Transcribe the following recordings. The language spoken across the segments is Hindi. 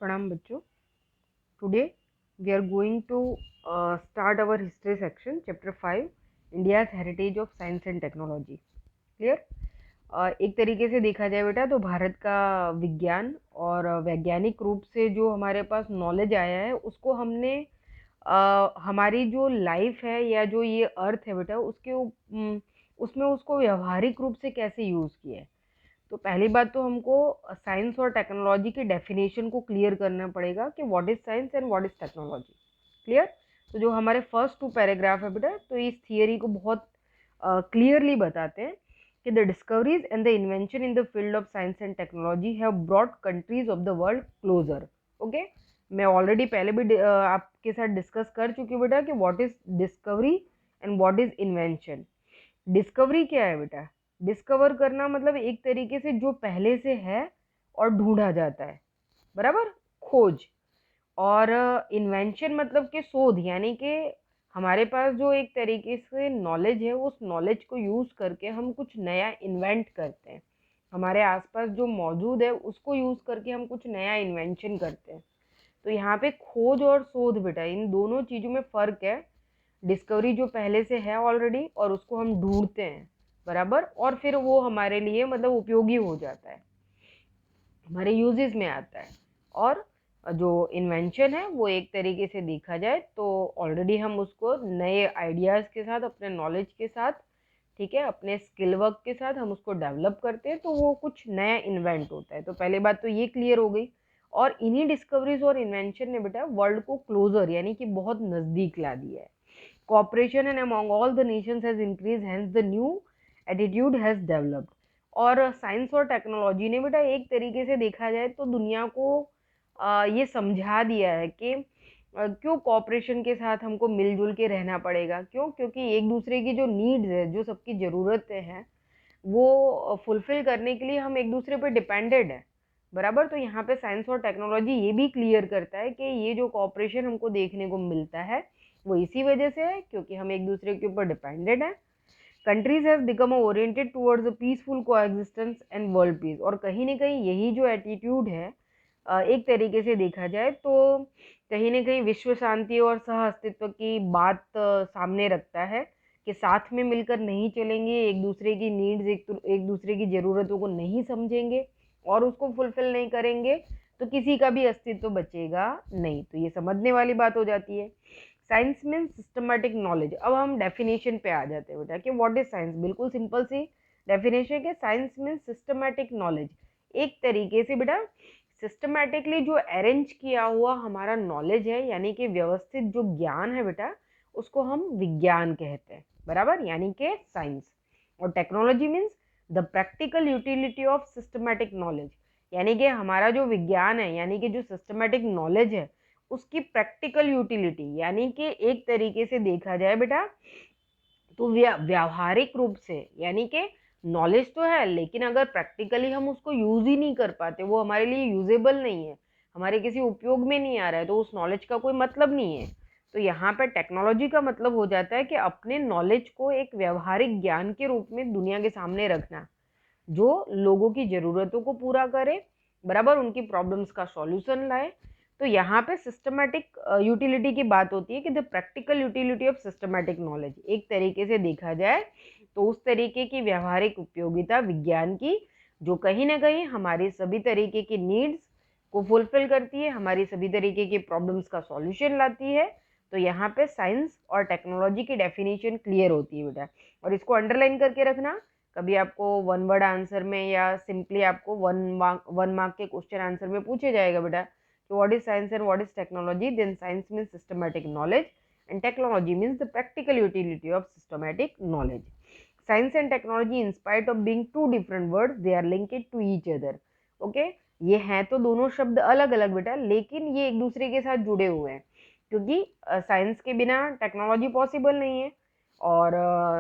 Pranam bachcho. Today we are going to start our history section, chapter 5, India's heritage of science and technology. Clear? एक तरीके से देखा जाए बेटा तो भारत का विज्ञान और वैज्ञानिक रूप से जो हमारे पास नॉलेज आया है उसको हमने हमारी जो लाइफ है या जो ये अर्थ है बेटा उसमें उसको व्यवहारिक रूप से कैसे यूज़ किया है। तो पहली बात तो हमको साइंस और टेक्नोलॉजी की डेफिनेशन को क्लियर करना पड़ेगा कि what is science and what is technology. Clear? तो जो हमारे फर्स्ट 2 पैराग्राफ है बेटा तो इस थियरी को बहुत क्लियरली बताते हैं कि the discoveries and the invention in the field of science and technology have brought countries of the world closer. Okay, मैं ऑलरेडी पहले भी आपके साथ डिस्कस कर चुकी हूँ बेटा कि what is discovery and what is invention. Discovery क्या है बेटा? डिस्कवर करना मतलब एक तरीके से जो पहले से है और ढूंढा जाता है, बराबर, खोज। और इन्वेंशन मतलब कि शोध, यानी कि हमारे पास जो एक तरीके से नॉलेज है उस नॉलेज को यूज़ करके हम कुछ नया इन्वेंट करते हैं। हमारे आसपास जो मौजूद है उसको यूज़ करके हम कुछ नया इन्वेंशन करते हैं। तो यहाँ पे खोज और शोध बेटा इन दोनों चीज़ों में फ़र्क है। डिस्कवरी जो पहले से है ऑलरेडी और उसको हम ढूंढते हैं, बराबर, और फिर वो हमारे लिए मतलब उपयोगी हो जाता है, हमारे यूजेस में आता है। और जो इन्वेंशन है वो एक तरीके से देखा जाए तो ऑलरेडी हम उसको नए आइडियाज़ के साथ, अपने नॉलेज के साथ, ठीक है, अपने स्किल वर्क के साथ हम उसको डेवलप करते हैं तो वो कुछ नया इन्वेंट होता है। तो पहले बात तो ये क्लियर हो गई। और इन्हीं डिस्कवरीज और इन्वेंशन ने बेटा वर्ल्ड को क्लोजर यानी कि बहुत नज़दीक ला दिया है। cooperation and among all the nations has increased, hence the new attitude has developed। और साइंस और टेक्नोलॉजी ने बेटा एक तरीके से देखा जाए तो दुनिया को ये समझा दिया है कि क्यों कॉपरेशन के साथ हमको मिलजुल के रहना पड़ेगा। क्यों? क्योंकि एक दूसरे की जो नीड्स है, जो सबकी ज़रूरतें हैं, वो फुलफिल करने के लिए हम एक दूसरे पर डिपेंडेड है, बराबर। तो यहाँ पे साइंस और टेक्नोलॉजी ये भी क्लियर करता है कि ये जो कॉपरेशन हमको देखने को मिलता है वो इसी वजह से है क्योंकि हम एक दूसरे के ऊपर डिपेंडेड हैं। Countries have become oriented towards a peaceful coexistence and world peace. और कहीं ना कहीं यही जो एटीट्यूड है एक तरीके से देखा जाए तो कहीं ना कहीं विश्व शांति और सह अस्तित्व की बात सामने रखता है कि साथ में मिलकर नहीं चलेंगे, एक दूसरे की नीड्स, एक दूसरे की ज़रूरतों को नहीं समझेंगे और उसको फुलफिल नहीं करेंगे तो किसी का भी अस्तित्व बचेगा नहीं। तो ये समझने वाली बात हो जाती है। Science mean systematic knowledge. अब हम डेफिनेशन पे आ जाते हैं बेटा कि व्हाट इज साइंस। बिल्कुल सिंपल सी डेफिनेशन है, साइंस मीन सिस्टमेटिक नॉलेज। एक तरीके से बेटा सिस्टमेटिकली जो अरेंज किया हुआ हमारा नॉलेज है, यानी कि व्यवस्थित जो ज्ञान है बेटा उसको हम विज्ञान कहते हैं, बराबर, यानी कि साइंस। और technology means the practical utility of systematic knowledge, यानी कि हमारा जो विज्ञान है यानी कि जो सिस्टमेटिक नॉलेज है उसकी प्रैक्टिकल यूटिलिटी, यानी कि एक तरीके से देखा जाए बेटा तो व्यावहारिक रूप से, यानी कि नॉलेज तो है लेकिन अगर प्रैक्टिकली हम उसको यूज ही नहीं कर पाते, वो हमारे लिए यूजेबल नहीं है, हमारे किसी उपयोग में नहीं आ रहा है, तो उस नॉलेज का कोई मतलब नहीं है। तो यहाँ पर टेक्नोलॉजी का मतलब हो जाता है कि अपने नॉलेज को एक व्यवहारिक ज्ञान के रूप में दुनिया के सामने रखना जो लोगों की ज़रूरतों को पूरा करे, बराबर, उनकी प्रॉब्लम्स का सॉल्यूशन लाए। तो यहाँ पे सिस्टमेटिक यूटिलिटी की बात होती है कि the practical utility of systematic knowledge. एक तरीके से देखा जाए तो उस तरीके की व्यवहारिक उपयोगिता विज्ञान की जो कहीं ना कहीं हमारी सभी तरीके की नीड्स को फुलफिल करती है, हमारी सभी तरीके की प्रॉब्लम्स का सॉल्यूशन लाती है। तो यहाँ पे साइंस और टेक्नोलॉजी की डेफिनेशन क्लियर होती है बेटा, और इसको अंडरलाइन करके रखना। कभी आपको वन वर्ड आंसर में या सिंपली आपको वन मार्क के क्वेश्चन आंसर में पूछे जाएगा बेटा कि what is science and what is technology, then science means systematic knowledge and technology means the practical utility of systematic knowledge. Science and technology in spite of being two different words they are linked to each other. Okay, ये हैं तो दोनों शब्द अलग अलग बेटा लेकिन ये एक दूसरे के साथ जुड़े हुए हैं क्योंकि साइंस के बिना टेक्नोलॉजी पॉसिबल नहीं है। और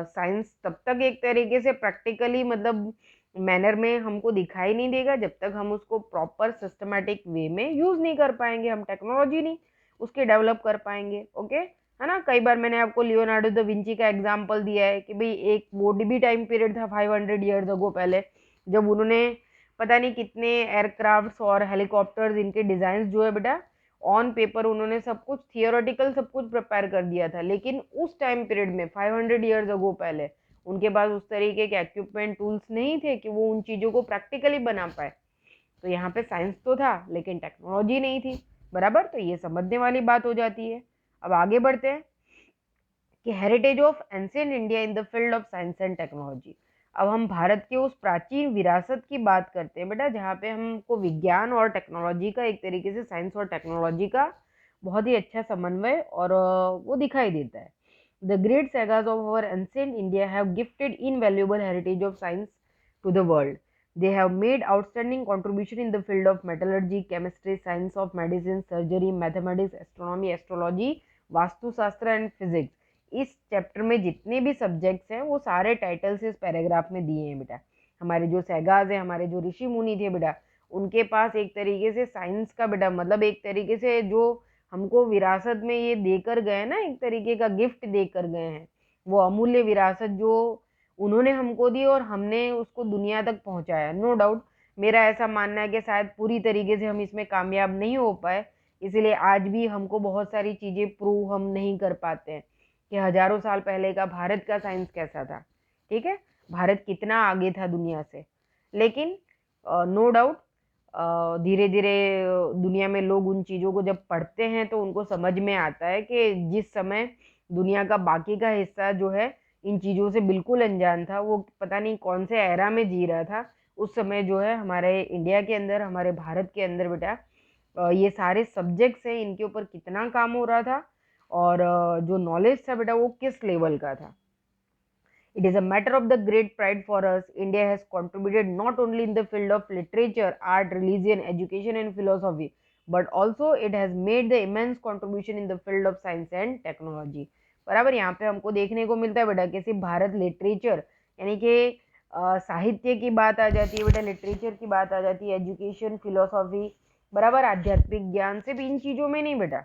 साइंस तब तक एक तरीके से प्रैक्टिकली मतलब मैनर में हमको दिखाई नहीं देगा जब तक हम उसको प्रॉपर सिस्टमेटिक वे में यूज़ नहीं कर पाएंगे, हम टेक्नोलॉजी नहीं उसके डेवलप कर पाएंगे। ओके, है ना। कई बार मैंने आपको लियोनार्डो दा विंची का एग्जांपल दिया है कि भाई एक वो भी टाइम पीरियड था 500 ईयर्स अगो पहले, जब उन्होंने पता नहीं कितने एयरक्राफ्ट्स और हेलीकॉप्टर्स, इनके डिजाइन जो है बेटा ऑन पेपर उन्होंने सब कुछ थियोरेटिकल सब कुछ प्रिपेयर कर दिया था, लेकिन उस टाइम पीरियड में 500 ईयर्स अगो पहले उनके पास उस तरीके के इक्विपमेंट टूल्स नहीं थे कि वो उन चीज़ों को प्रैक्टिकली बना पाए। तो यहाँ पे साइंस तो था लेकिन टेक्नोलॉजी नहीं थी, बराबर। तो ये समझने वाली बात हो जाती है। अब आगे बढ़ते हैं कि heritage of ancient India in the field of science and technology. अब हम भारत के उस प्राचीन विरासत की बात करते हैं बेटा, जहाँ पे हमको विज्ञान और टेक्नोलॉजी का, एक तरीके से साइंस और टेक्नोलॉजी का बहुत ही अच्छा समन्वय और वो दिखाई देता है। द ग्रेट सैगास of our ancient India have gifted invaluable heritage of science to the world. They have made outstanding contribution in the field of metallurgy, chemistry, science of medicine, surgery, mathematics, astronomy, astrology, Vastushastra and physics. इस चैप्टर में जितने भी सब्जेक्ट्स हैं वो सारे टाइटल्स इस पैराग्राफ में दिए हैं बेटा। हमारे जो सैगाज है, हमारे जो ऋषि मुनि थे बेटा, उनके पास एक तरीके से साइंस का बेटा मतलब एक तरीके से जो हमको विरासत में ये देकर गए ना, एक तरीके का गिफ्ट देकर गए हैं, वो अमूल्य विरासत जो उन्होंने हमको दी और हमने उसको दुनिया तक पहुंचाया। नो डाउट मेरा ऐसा मानना है कि शायद पूरी तरीके से हम इसमें कामयाब नहीं हो पाए, इसीलिए आज भी हमको बहुत सारी चीज़ें प्रूव हम नहीं कर पाते हैं कि हजारों साल पहले का भारत का साइंस कैसा था। ठीक है, भारत कितना आगे था दुनिया से। लेकिन नो डाउट धीरे धीरे दुनिया में लोग उन चीज़ों को जब पढ़ते हैं तो उनको समझ में आता है कि जिस समय दुनिया का बाकी का हिस्सा जो है इन चीज़ों से बिल्कुल अनजान था, वो पता नहीं कौन से एरा में जी रहा था, उस समय जो है हमारे इंडिया के अंदर, हमारे भारत के अंदर बेटा ये सारे सब्जेक्ट्स हैं, इनके ऊपर कितना काम हो रहा था और जो नॉलेज था बेटा वो किस लेवल का था। It is a matter of the great pride for us. India has contributed not only in the field of literature, art, religion, education and philosophy, but also it has made the immense contribution in the field of science and technology. बराबर, यहाँ पे हमको देखने को मिलता है बेटा कि सिर्फ भारत लिटरेचर यानी कि साहित्य की बात आ जाती है बेटा, लिटरेचर की बात आ जाती है, एजुकेशन, फिलोसॉफी, बराबर, आध्यात्मिक ज्ञान से भी इन चीज़ों में नहीं बेटा,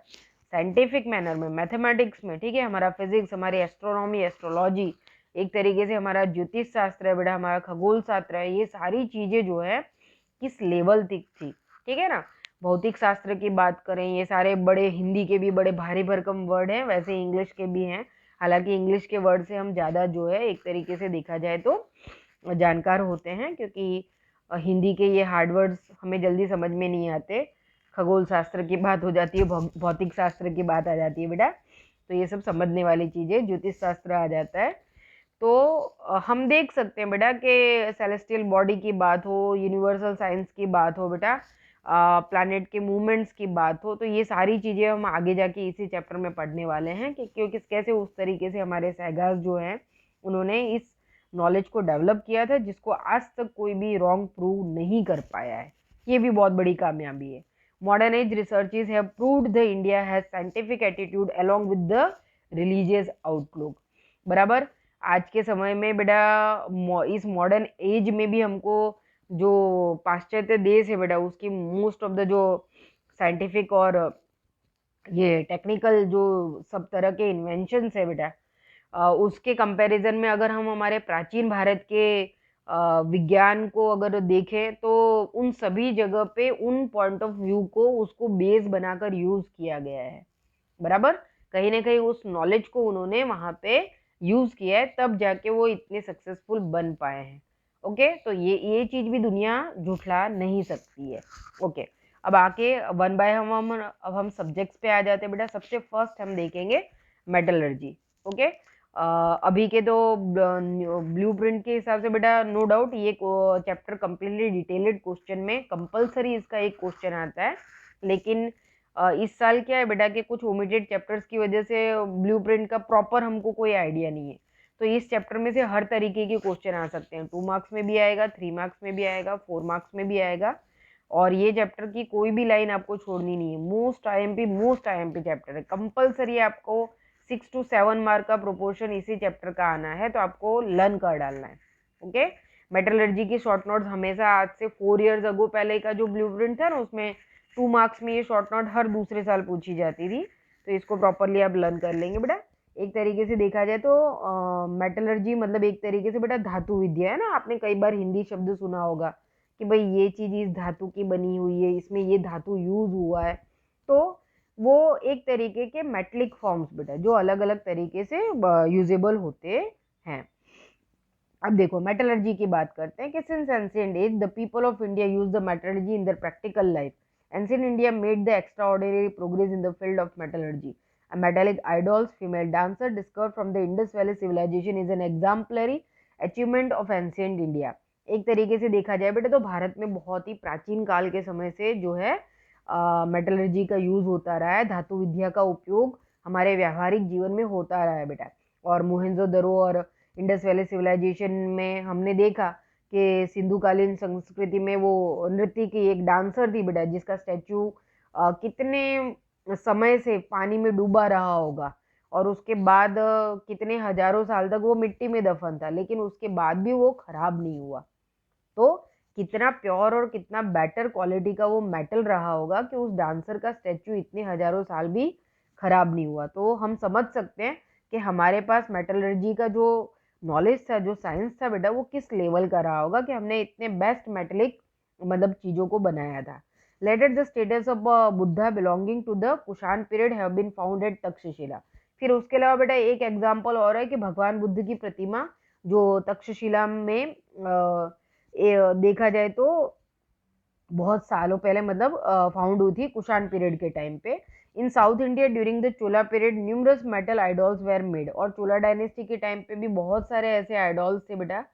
साइंटिफिक मैनर में, मैथमेटिक्स में, ठीक है, हमारा फिजिक्स, हमारी एस्ट्रोनॉमी, एस्ट्रोलॉजी, एक तरीके से हमारा ज्योतिष शास्त्र है बेटा, हमारा खगोल शास्त्र है, ये सारी चीज़ें जो है किस लेवल तक थी। ठीक है ना, भौतिक शास्त्र की बात करें, ये सारे बड़े, हिंदी के भी बड़े भारी भरकम वर्ड हैं, वैसे इंग्लिश के भी हैं, हालांकि इंग्लिश के वर्ड से हम ज़्यादा जो है एक तरीके से देखा जाए तो जानकार होते हैं, क्योंकि हिंदी के ये हार्ड वर्ड्स हमें जल्दी समझ में नहीं आते। खगोल शास्त्र की बात हो जाती है, भौतिक शास्त्र की बात आ जाती है बेटा, तो ये सब समझने वाली चीज़ें, ज्योतिष शास्त्र आ जाता है। तो हम देख सकते हैं बेटा कि सेलेस्टियल बॉडी की बात हो, यूनिवर्सल साइंस की बात हो बेटा, प्लैनेट के मूवमेंट्स की बात हो, तो ये सारी चीज़ें हम आगे जाके इसी चैप्टर में पढ़ने वाले हैं कि क्यों किस कैसे उस तरीके से हमारे सैगास जो हैं उन्होंने इस नॉलेज को डेवलप किया था जिसको आज तक कोई भी रॉन्ग प्रूव नहीं कर पाया है। ये भी बहुत बड़ी कामयाबी है। Modern age researches have proved the India has scientific attitude along with the religious outlook. बराबर, आज के समय में बेटा इस मॉडर्न एज में भी हमको जो पाश्चात्य देश है बेटा उसकी मोस्ट ऑफ द जो साइंटिफिक और ये टेक्निकल जो सब तरह के इन्वेंशंस है बेटा, उसके कंपैरिजन में अगर हम हमारे प्राचीन भारत के विज्ञान को अगर देखें तो उन सभी जगह पे उन पॉइंट ऑफ व्यू को उसको बेस बनाकर यूज़ किया गया है। बराबर, कहीं ना कहीं उस नॉलेज को उन्होंने वहाँ पे यूज़ किया है, तब जाके वो इतने सक्सेसफुल बन पाए हैं। ओके, तो ये चीज़ भी दुनिया झुठला नहीं सकती है। ओके, अब आके वन बाय अब हम सब्जेक्ट्स पे आ जाते हैं बेटा। सबसे फर्स्ट हम देखेंगे मेटलर्जी। ओके, अभी के तो ब्लूप्रिंट के हिसाब से बेटा नो डाउट ये चैप्टर कंप्लीटली डिटेल्ड क्वेश्चन में कंपलसरी इसका एक क्वेश्चन आता है, लेकिन इस साल क्या है बेटा कि कुछ ओमिटेड चैप्टर्स की वजह से ब्लूप्रिंट का प्रॉपर हमको कोई आइडिया नहीं है, तो इस चैप्टर में से हर तरीके के क्वेश्चन आ सकते हैं। 2 मार्क्स में भी आएगा, 3 मार्क्स में भी आएगा, 4 मार्क्स में भी आएगा, और ये चैप्टर की कोई भी लाइन आपको छोड़नी नहीं है। मोस्ट आईएमपी चैप्टर है, कंपलसरी आपको 6 to 7 मार्क का प्रोपोर्शन इसी चैप्टर का आना है, तो आपको लर्न कर डालना है। ओके, मेटलर्जी की शॉर्ट नोट्स हमेशा आज से 4 years अगो पहले का जो ब्लूप्रिंट था ना उसमें 2 मार्क्स में ये शॉर्ट नोट हर दूसरे साल पूछी जाती थी, तो इसको प्रॉपरली आप लर्न कर लेंगे बेटा। एक तरीके से देखा जाए तो मेटलर्जी मतलब एक तरीके से बेटा धातु विद्या है ना, आपने कई बार हिंदी शब्द सुना होगा कि भाई ये चीज़ इस धातु की बनी हुई है, इसमें ये धातु यूज हुआ है, तो वो एक तरीके के मेटलिक फॉर्म्स बेटा जो अलग अलग तरीके से यूजेबल होते हैं। अब देखो मेटलर्जी की बात करते हैं कि since ancient age the people of India use the metallurgy in their practical life. Ancient India made the extraordinary progress in the field of metallurgy. A metallic idols, female dancer discovered from the Indus Valley civilization is an exemplary achievement of ancient India। एक तरीके से देखा जाए बेटा तो भारत में बहुत ही प्राचीन काल के समय से जो है मेटलर्जी का यूज होता रहा है, धातु विद्या का उपयोग हमारे व्यावहारिक जीवन में होता रहा है बेटा। और मोहनजोदड़ो और इंडस वैली सिविलाइजेशन में हमने देखा कि सिंधुकालीन संस्कृति में वो नृत्य की एक डांसर थी बेटा जिसका स्टैचू कितने समय से पानी में डूबा रहा होगा और उसके बाद कितने हजारों साल तक वो मिट्टी में दफन था, लेकिन उसके बाद भी वो खराब नहीं हुआ। तो कितना प्योर और कितना बेटर क्वालिटी का वो मेटल रहा होगा कि उस डांसर का स्टैचू इतने हजारों साल भी खराब नहीं हुआ। तो हम समझ सकते हैं कि हमारे पास मेटलर्जी का जो नॉलेज था, जो साइंस था बेटा, वो किस लेवल का रहा होगा कि हमने इतने बेस्ट मेटलिक मतलब चीज़ों को बनाया था। Later the statues of Buddha belonging to the Kushan period have been found at Taxila. फिर उसके अलावा बेटा एक एग्जाम्पल और है कि भगवान बुद्ध की प्रतिमा जो तक्षशिला में देखा जाए तो बहुत सालों पहले मतलब फाउंड हुई थी कुषाण पीरियड के टाइम पे। In south India during the Chola period numerous metal idols were made. और चोला डायनेस्टी के टाइम पे भी बहुत सारे ऐसे आइडॉल्स थे बेटा,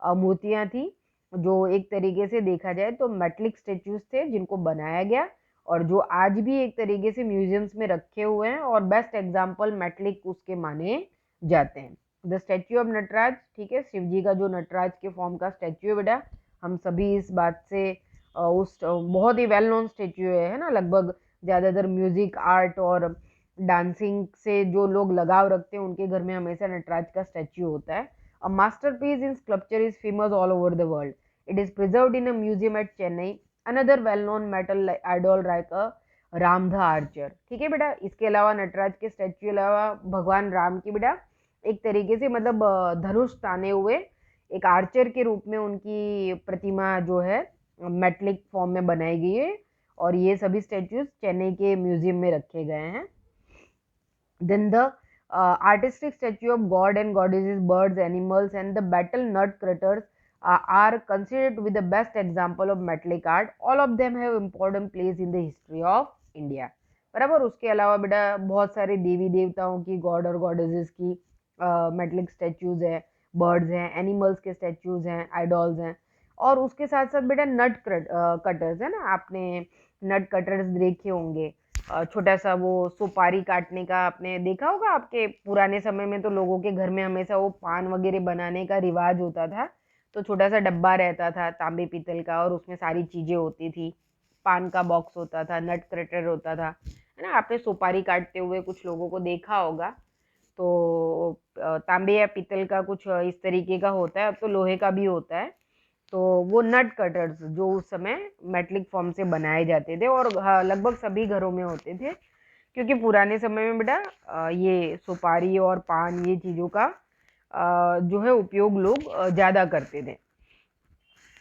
मूर्तियां थी जो एक तरीके से देखा जाए तो मेटलिक स्टेच्यूज थे जिनको बनाया गया और जो आज भी एक तरीके से म्यूजियम्स में रखे हुए हैं और बेस्ट एग्जाम्पल मेटलिक उसके माने जाते हैं। द स्टैच्यू ऑफ नटराज, ठीक है, शिव जी का जो नटराज के फॉर्म का स्टैच्यू है बेटा, हम सभी इस बात से उस बहुत ही वेल नोन स्टेच्यू है ना, लगभग ज़्यादातर म्यूजिक आर्ट और डांसिंग से जो लोग लगाव रखते हैं उनके घर में हमेशा नटराज का स्टैच्यू होता है। A masterpiece in sculpture is famous all over the world. It is preserved in a museum at Chennai. Another well known metal idol like a Ram the archer. ठीक है बेटा, इसके अलावा नटराज के स्टैच्यू अलावा भगवान राम की बेटा एक तरीके से मतलब धनुष ताने हुए एक आर्चर के रूप में उनकी प्रतिमा जो है मेटलिक फॉर्म में बनाई गई है और ये सभी स्टैच्यूज चेन्नई के म्यूजियम में रखे गए हैं। Then the artistic statue of god and goddesses, birds, animals and the battle nutcrackers are considered to be the best example of metallic art. All of them have important place in the history of India। बराबर। उसके अलावा बेटा बहुत सारे देवी देवताओं की, गॉड और गॉडेसेस की मेटलिक स्टैच्यूज है, बर्ड्स हैं, एनिमल्स के स्टैच्यूज हैं, आइडॉल्स हैं। और उसके साथ साथ बेटा नट कटर्स है ना, आपने नट कटर्स देखे होंगे, छोटा सा वो सुपारी काटने का आपने देखा होगा। आपके पुराने समय में तो लोगों के घर में हमेशा वो पान वगैरह बनाने का रिवाज होता था, तो छोटा सा डब्बा रहता था तांबे पीतल का और उसमें सारी चीज़ें होती थी, पान का बॉक्स होता था, नट क्रटर होता था, है ना। आपने सुपारी काटते हुए कुछ लोगों को देखा होगा। तो तांबे या पीतल का कुछ इस तरीके का होता है, अब तो लोहे का भी होता है। तो वो नट कटर्स जो उस समय मेटलिक फॉर्म से बनाए जाते थे और लगभग सभी घरों में होते थे, क्योंकि पुराने समय में बेटा ये सुपारी और पान ये चीज़ों का जो है उपयोग लोग ज़्यादा करते थे।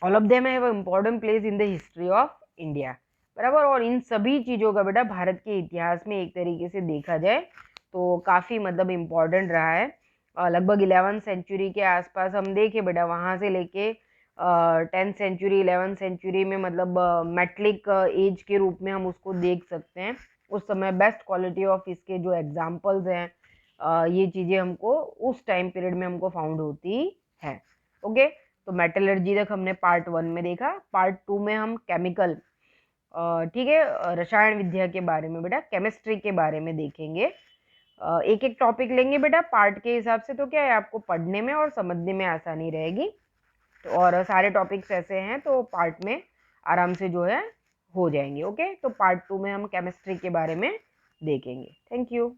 All of them have important place in the history of India. बराबर। और इन सभी चीज़ों का बेटा भारत के इतिहास में एक तरीके से देखा जाए तो काफ़ी मतलब इम्पोर्टेंट रहा है। लगभग 11th सेंचुरी के आसपास हम देखें बेटा, वहाँ से लेके 10th सेंचुरी 11th सेंचुरी में मतलब मेटलिक एज के रूप में हम उसको देख सकते हैं। उस समय बेस्ट क्वालिटी ऑफ इसके जो एग्जाम्पल्स हैं ये चीज़ें हमको उस टाइम पीरियड में हमको फाउंड होती है। ओके, तो मेटलर्जी तक हमने पार्ट 1 में देखा। पार्ट 2 में हम केमिकल, ठीक है, रसायन विद्या के बारे में बेटा, केमिस्ट्री के बारे में देखेंगे। एक एक टॉपिक लेंगे बेटा पार्ट के हिसाब से, तो क्या है आपको पढ़ने में और समझने में आसानी रहेगी। तो और सारे टॉपिक्स ऐसे हैं तो पार्ट में आराम से जो है हो जाएंगे। ओके, तो पार्ट 2 में हम केमिस्ट्री के बारे में देखेंगे। Thank you.